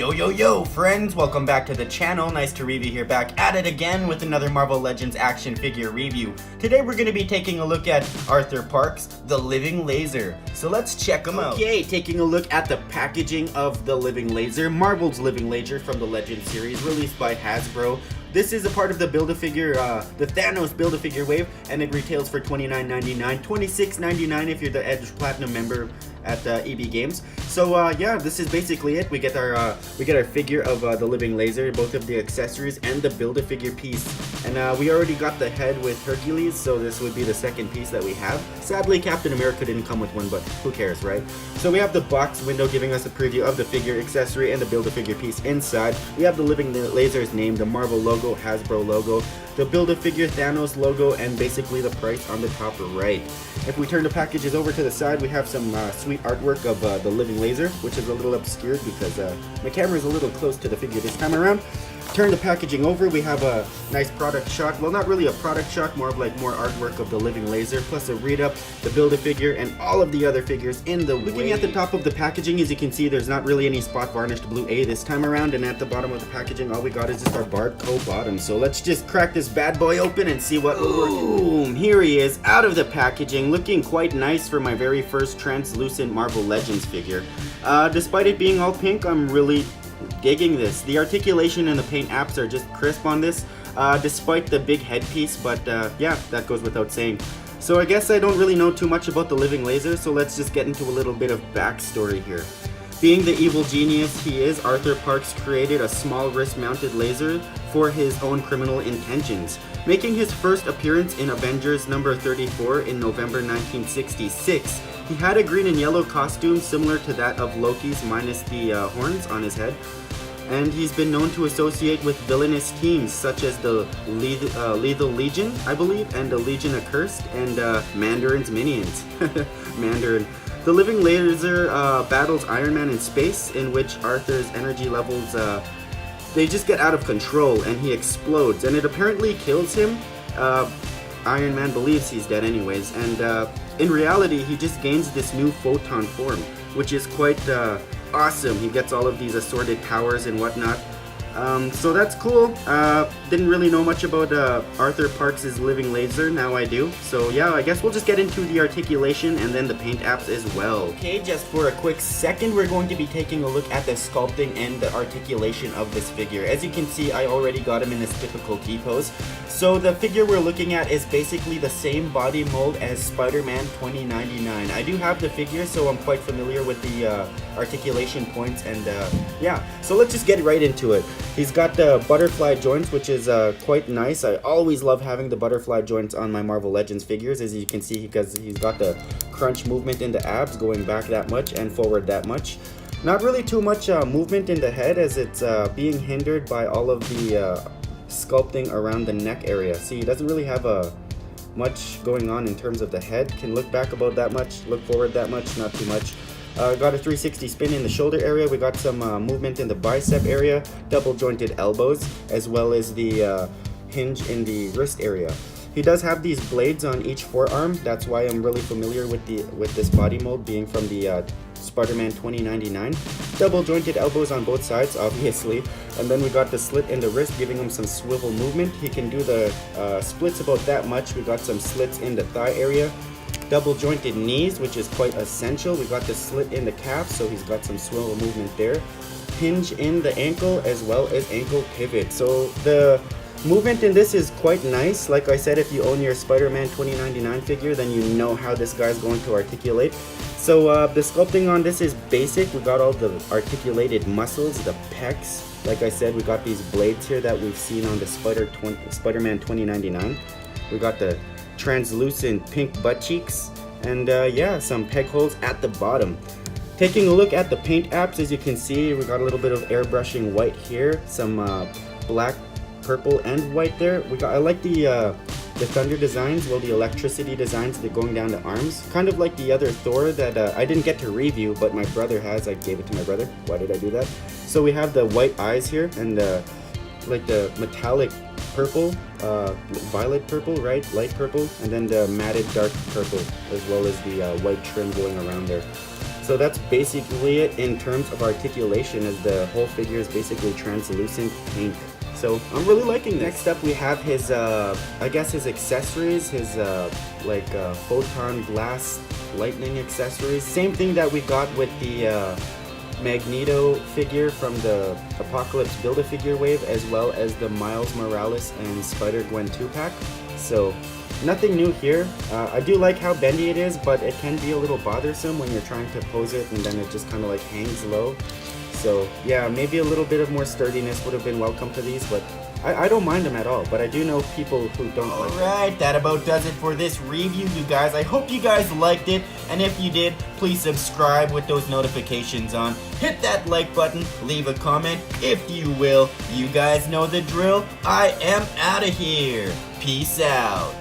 Yo friends, welcome back to the channel. Nice to review here, back at it again with another Marvel Legends action figure review. Today we're going to be taking a look at Arthur Park's The Living Laser. So let's check them out. Okay, taking a look at the packaging of The Living Laser, Marvel's Living Laser from the Legends series, released by Hasbro. This is a part of the Build-A-Figure, the Thanos Build-A-Figure wave, and it retails for $29.99, $26.99 if you're the Edge Platinum member at EB Games. So yeah, this is basically it. We get our figure of the Living Laser, both of the accessories and the Build-A-Figure piece. And we already got the head with Hercules, so this would be the second piece that we have. Sadly, Captain America didn't come with one, but who cares, right? So we have the box window giving us a preview of the figure, accessory, and the Build-A-Figure piece inside. We have the Living Laser's name, the Marvel logo, Hasbro logo, the Build-A-Figure Thanos logo, and basically the price on the top right. If we turn the packages over to the side, we have some sweet artwork of the Living Laser, which is a little obscured because my camera is a little close to the figure this time around. Turn the packaging over, we have a nice product shot. Well, not really a product shot, more of like more artwork of the Living Laser, plus a read-up, the Build-A-Figure, and all of the other figures in the Looking at the top of the packaging, as you can see, there's not really any spot varnished blue A this time around, and at the bottom of the packaging, all we got is just our barcode bottom. So let's just crack this bad boy open and see what we're working with. Boom! Here he is, out of the packaging, looking quite nice for my very first translucent Marvel Legends figure. Despite it being all pink, I'm really digging this. The articulation and the paint apps are just crisp on this, despite the big headpiece, but yeah, that goes without saying. So I guess I don't really know too much about the Living Laser, so let's just get into a little bit of backstory here. Being the evil genius he is, Arthur Parks created a small wrist-mounted laser for his own criminal intentions. Making his first appearance in Avengers number 34 in November 1966, he had a green and yellow costume similar to that of Loki's minus the horns on his head. And he's been known to associate with villainous teams such as the Lethal Legion, I believe, and the Legion Accursed, and Mandarin's minions. Mandarin. The Living Laser battles Iron Man in space, in which Arthur's energy levels, they just get out of control and he explodes, and it apparently kills him. Iron Man believes he's dead anyways, and in reality he just gains this new photon form, which is quite awesome. He gets all of these assorted powers and whatnot. So that's cool. Didn't really know much about Arthur Parks' Living Laser. Now I do. So yeah, I guess we'll just get into the articulation and then the paint apps as well. Okay, just for a quick second, we're going to be taking a look at the sculpting and the articulation of this figure. As you can see, I already got him in his typical T-pose. So the figure we're looking at is basically the same body mold as Spider-Man 2099. I do have the figure, so I'm quite familiar with the articulation points, and yeah, so let's just get right into it. He's got the butterfly joints, which is quite nice. I always love having the butterfly joints on my Marvel Legends figures, as you can see, because he's got the crunch movement in the abs, going back that much and forward that much. Not really too much movement in the head, as it's being hindered by all of the sculpting around the neck area. See, he doesn't really have much going on in terms of the head. Can look back about that much, look forward that much, not too much. Got a 360 spin in the shoulder area. We got some movement in the bicep area, double jointed elbows, as well as the hinge in the wrist area. He does have these blades on each forearm. That's why I'm really familiar with this body mold, being from the Spider-Man 2099. Double jointed elbows on both sides, obviously. And then we got the slit in the wrist, giving him some swivel movement. He can do the splits about that much. We got some slits in the thigh area. Double jointed knees, which is quite essential. We got the slit in the calf, so he's got some swivel movement there. Hinge in the ankle, as well as ankle pivot. So the movement in this is quite nice. Like I said, if you own your Spider-Man 2099 figure, then you know how this guy's going to articulate. So the sculpting on this is basic. We got all the articulated muscles, the pecs. Like I said, we got these blades here that we've seen on the Spider-Man 2099. We got the translucent pink butt cheeks, and yeah, some peg holes at the bottom. Taking a look at the paint apps, as you can see, we got a little bit of airbrushing white here, some black, purple, and white there. I like the thunder designs, well, the electricity designs that are going down the arms, kind of like the other Thor that I didn't get to review, but my brother has. I gave it to my brother. Why did I do that? So we have the white eyes here, and like the metallic purple, violet purple, right? Light purple, and then the matted dark purple, as well as the white trim going around there. So that's basically it in terms of articulation, as the whole figure is basically translucent pink. So I'm really liking this. Next up we have his, I guess his accessories, his photon glass lightning accessories. Same thing that we got with the Magneto figure from the Apocalypse Build-A-Figure wave, as well as the Miles Morales and Spider-Gwen 2-pack. So nothing new here. I do like how bendy it is, but it can be a little bothersome when you're trying to pose it and then it just kind of like hangs low. So yeah, maybe a little bit of more sturdiness would have been welcome to these, but I don't mind them at all. But I do know people who don't like them. Alright, that about does it for this review, you guys. I hope you guys liked it, and if you did, please subscribe with those notifications on. Hit that like button, leave a comment if you will. You guys know the drill. I am out of here. Peace out.